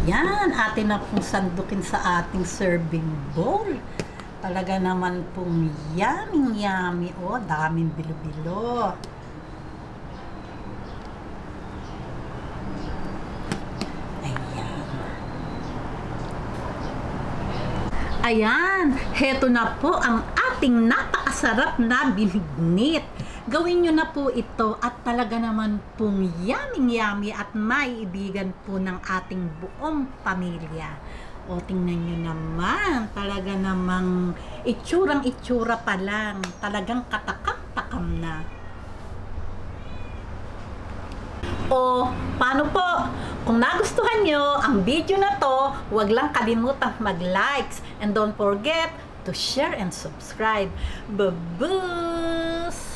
Ayan, atin na pong sandukin sa ating serving bowl. Talaga naman pong yummy. O, daming bilo-bilo. Ayan, heto na po ang ating napakasarap na binignit. Gawin nyo na po ito at talaga naman pong yummy at maiibigan po ng ating buong pamilya. O, tingnan nyo naman, talaga namang itsura pa lang, talagang katakam-takam na. O, paano po? Kung nagustuhan nyo ang video na to, huwag lang kalimutang mag-likes and don't forget to share and subscribe. Babuus!